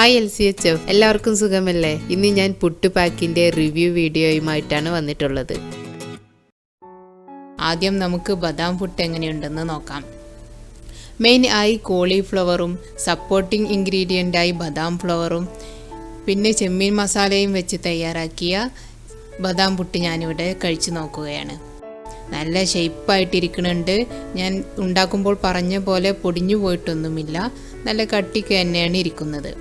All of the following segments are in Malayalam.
ഹായ് LCHF, എല്ലാവർക്കും സുഖമല്ലേ? ഇന്ന് ഞാൻ പുട്ട് പാക്കിൻ്റെ റിവ്യൂ വീഡിയോയുമായിട്ടാണ് വന്നിട്ടുള്ളത്. ആദ്യം നമുക്ക് ബദാം പുട്ട് എങ്ങനെയുണ്ടെന്ന് നോക്കാം. മെയിൻ ആയി കോളിഫ്ലവറും സപ്പോർട്ടിംഗ് ഇൻഗ്രീഡിയൻ്റായി ബദാം ഫ്ലവറും പിന്നെ ചെമ്മീൻ മസാലയും വെച്ച് തയ്യാറാക്കിയ ബദാം പുട്ട് ഞാനിവിടെ കഴിച്ചു നോക്കുകയാണ്. നല്ല ഷേപ്പായിട്ടിരിക്കുന്നുണ്ട്. ഞാൻ ഉണ്ടാക്കുമ്പോൾ പറഞ്ഞ പോലെ പൊടിഞ്ഞു പോയിട്ടൊന്നുമില്ല. നല്ല കട്ടിക്ക് തന്നെയാണ് ഇരിക്കുന്നത്.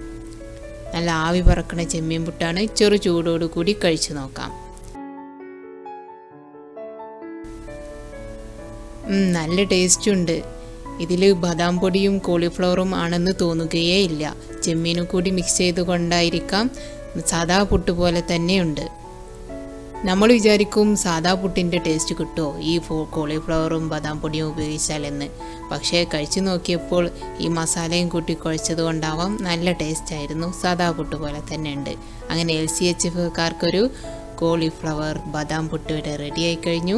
നല്ല ആവി പറക്കണ ചെമ്മീൻ പുട്ടാണ്. ചെറു ചൂടോടു കൂടി കഴിച്ചു നോക്കാം. നല്ല ടേസ്റ്റുണ്ട്. ഇതിൽ ബദാം പൊടിയും കോളിഫ്ലവറും ആണെന്ന് തോന്നുകയേ ഇല്ല. ചെമ്മീനും കൂടി മിക്സ് ചെയ്തുകൊണ്ടായിരിക്കാം സാദാ പുട്ട് പോലെ തന്നെയുണ്ട്. നമ്മൾ വിചാരിക്കും സാദാ പുട്ടിൻ്റെ ടേസ്റ്റ് കിട്ടുമോ ഈ കോളിഫ്ലവറും ബദാം പൊടിയും ഉപയോഗിച്ചാലെന്ന്. പക്ഷേ കഴിച്ചു നോക്കിയപ്പോൾ ഈ മസാലയും കൂട്ടി കുഴച്ചത് കൊണ്ടാവാം നല്ല ടേസ്റ്റ് ആയിരുന്നു. സാദാ പുട്ട് പോലെ തന്നെ ഉണ്ട്. അങ്ങനെ LCHFക്കാർക്കൊരു കോളിഫ്ലവർ ബദാം പുട്ട് ഇവിടെ റെഡിയായി കഴിഞ്ഞു.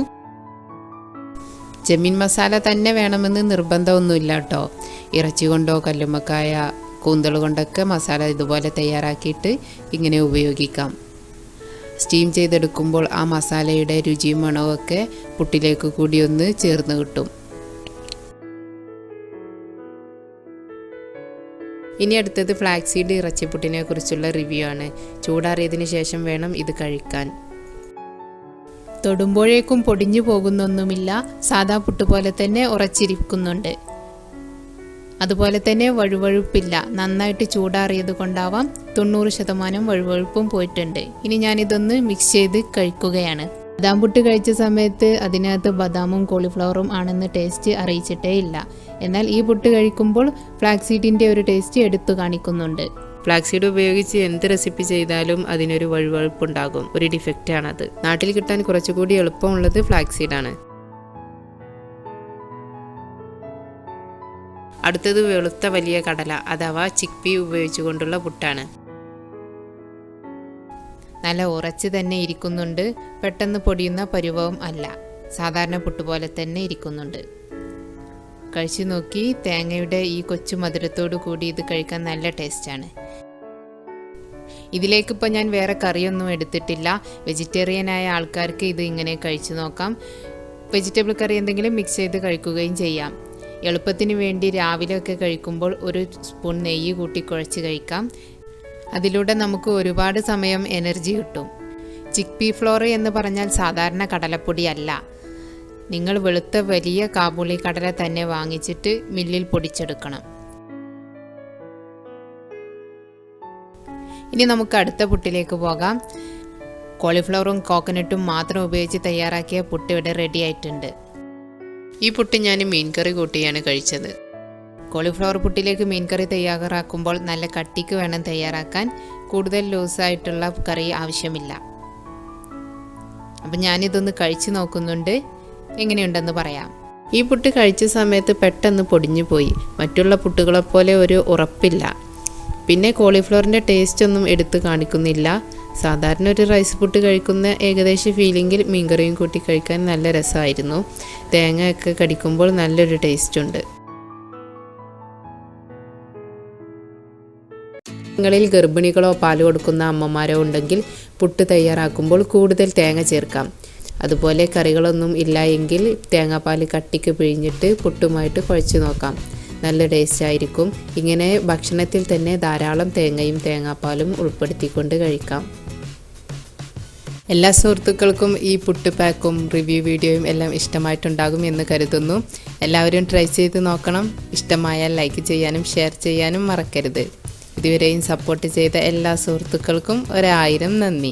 ചെമ്മീൻ മസാല തന്നെ വേണമെന്ന് നിർബന്ധമൊന്നുമില്ല കേട്ടോ. ഇറച്ചി കൊണ്ടോ കല്ലുമ്മക്കായ കൂന്തൽ കൊണ്ടൊക്കെ മസാല ഇതുപോലെ തയ്യാറാക്കിയിട്ട് ഇങ്ങനെ ഉപയോഗിക്കാം. സ്റ്റീം ചെയ്തെടുക്കുമ്പോൾ ആ മസാലയുടെ രുചിയും മണവും ഒക്കെ പുട്ടിലേക്ക് കൂടി ഒന്ന് ചേർന്ന് കിട്ടും. ഇനി അടുത്തത് ഫ്ലാക്സീഡ് ഇറച്ചിപ്പുട്ടിനെ കുറിച്ചുള്ള റിവ്യൂ ആണ്. ചൂടാറിയതിന് ശേഷം വേണം ഇത് കഴിക്കാൻ. തൊടുമ്പോഴേക്കും പൊടിഞ്ഞു പോകുന്നൊന്നുമില്ല. സാദാ പുട്ട് പോലെ തന്നെ ഉറച്ചിരിക്കുന്നുണ്ട്. അതുപോലെ തന്നെ വഴുവഴുപ്പില്ല. നന്നായിട്ട് ചൂടാറിയത് കൊണ്ടാവാം 90% വഴുവഴുപ്പും പോയിട്ടുണ്ട്. ഇനി ഞാനിതൊന്ന് മിക്സ് ചെയ്ത് കഴിക്കുകയാണ്. ബദാം പുട്ട് കഴിച്ച സമയത്ത് അതിനകത്ത് ബദാമും കോളിഫ്ലവറും ആണെന്ന് ടേസ്റ്റ് അറിയിച്ചിട്ടേ ഇല്ല. എന്നാൽ ഈ പുട്ട് കഴിക്കുമ്പോൾ ഫ്ലാക്സീഡിൻ്റെ ഒരു ടേസ്റ്റ് എടുത്തു കാണിക്കുന്നുണ്ട്. ഫ്ലാക്സീഡ് ഉപയോഗിച്ച് എന്ത് റെസിപ്പി ചെയ്താലും അതിനൊരു വഴുവഴുപ്പുണ്ടാകും. ഒരു ഡിഫക്റ്റാണത്. നാട്ടിൽ കിട്ടാൻ കുറച്ചുകൂടി എളുപ്പമുള്ളത് ഫ്ലാക്സീഡാണ്. അടുത്തത് വെളുത്ത വലിയ കടല അഥവാ ചിക്പി ഉപയോഗിച്ചുകൊണ്ടുള്ള പുട്ടാണ്. നല്ല ഉറച്ച് തന്നെ ഇരിക്കുന്നുണ്ട്. പെട്ടെന്ന് പൊടിയുന്ന പരുവവും അല്ല. സാധാരണ പുട്ട് പോലെ തന്നെ ഇരിക്കുന്നുണ്ട്. കഴിച്ചു നോക്കി. തേങ്ങയുടെ ഈ കൊച്ചു മധുരത്തോടു കൂടി ഇത് കഴിക്കാൻ നല്ല ടേസ്റ്റാണ്. ഇതിലേക്കിപ്പോൾ ഞാൻ വേറെ കറിയൊന്നും എടുത്തിട്ടില്ല. വെജിറ്റേറിയനായ ആൾക്കാർക്ക് ഇത് ഇങ്ങനെ കഴിച്ചു നോക്കാം. വെജിറ്റബിൾ കറി എന്തെങ്കിലും മിക്സ് ചെയ്ത് കഴിക്കുകയും ചെയ്യാം. എളുപ്പത്തിന് വേണ്ടി രാവിലെയൊക്കെ കഴിക്കുമ്പോൾ ഒരു സ്പൂൺ നെയ്യ് കൂട്ടി കുഴച്ച് കഴിക്കാം. അതിലൂടെ നമുക്ക് ഒരുപാട് സമയം എനർജി കിട്ടും. ചിക്പി ഫ്ലോർ എന്ന് പറഞ്ഞാൽ സാധാരണ കടലപ്പൊടി അല്ല. നിങ്ങൾ വെളുത്ത വലിയ കാബൂളി കടല തന്നെ വാങ്ങിച്ചിട്ട് മില്ലിൽ പൊടിച്ചെടുക്കണം. ഇനി നമുക്ക് അടുത്ത പുട്ടിലേക്ക് പോകാം. കോളിഫ്ലവറും കോക്കനട്ടും മാത്രം ഉപയോഗിച്ച് തയ്യാറാക്കിയ പുട്ട് ഇവിടെ റെഡി ആയിട്ടുണ്ട്. ഈ പുട്ട് ഞാൻ മീൻകറി കൂട്ടിയാണ് കഴിച്ചത്. കോളിഫ്ലവർ പുട്ടിലേക്ക് മീൻകറി തയ്യാറാക്കുമ്പോൾ നല്ല കട്ടിക്ക് വേണം തയ്യാറാക്കാൻ. കൂടുതൽ ലൂസായിട്ടുള്ള കറി ആവശ്യമില്ല. അപ്പം ഞാനിതൊന്ന് കഴിച്ചു നോക്കുന്നുണ്ട്. എങ്ങനെയുണ്ടെന്ന് പറയാം. ഈ പുട്ട് കഴിച്ച സമയത്ത് പെട്ടെന്ന് പൊടിഞ്ഞു പോയി. മറ്റുള്ള പുട്ടുകളെപ്പോലെ ഒരു ഉറപ്പില്ല. പിന്നെ കോളിഫ്ലവറിൻ്റെ ടേസ്റ്റ് ഒന്നും എടുത്ത് കാണിക്കുന്നില്ല. സാധാരണ ഒരു റൈസ് പുട്ട് കഴിക്കുന്ന ഏകദേശ ഫീലിങ്ങിൽ മീൻകറിയും കൂട്ടി കഴിക്കാൻ നല്ല രസമായിരുന്നു. തേങ്ങയൊക്കെ കടിക്കുമ്പോൾ നല്ലൊരു ടേസ്റ്റുണ്ട്. നിങ്ങളിൽ ഗർഭിണികളോ പാല് കൊടുക്കുന്ന അമ്മമാരോ ഉണ്ടെങ്കിൽ പുട്ട് തയ്യാറാക്കുമ്പോൾ കൂടുതൽ തേങ്ങ ചേർക്കാം. അതുപോലെ കറികളൊന്നും ഇല്ല എങ്കിൽ തേങ്ങാപ്പാൽ കട്ടിക്ക് പിഴിഞ്ഞിട്ട് പുട്ടുമായിട്ട് കുഴച്ച് നോക്കാം. നല്ല ടേസ്റ്റ് ആയിരിക്കും. ഇങ്ങനെ ഭക്ഷണത്തിൽ തന്നെ ധാരാളം തേങ്ങയും തേങ്ങാപ്പാലും ഉൾപ്പെടുത്തിക്കൊണ്ട് കഴിക്കാം. എല്ലാ സുഹൃത്തുക്കൾക്കും ഈ പുട്ട് പാക്കും റിവ്യൂ വീഡിയോയും എല്ലാം ഇഷ്ടമായിട്ടുണ്ടാകും എന്ന് കരുതുന്നു. എല്ലാവരും ട്രൈ ചെയ്ത് നോക്കണം. ഇഷ്ടമായാൽ ലൈക്ക് ചെയ്യാനും ഷെയർ ചെയ്യാനും മറക്കരുത്. ഇതുവരെയും സപ്പോർട്ട് ചെയ്ത എല്ലാ സുഹൃത്തുക്കൾക്കും 1000 നന്ദി.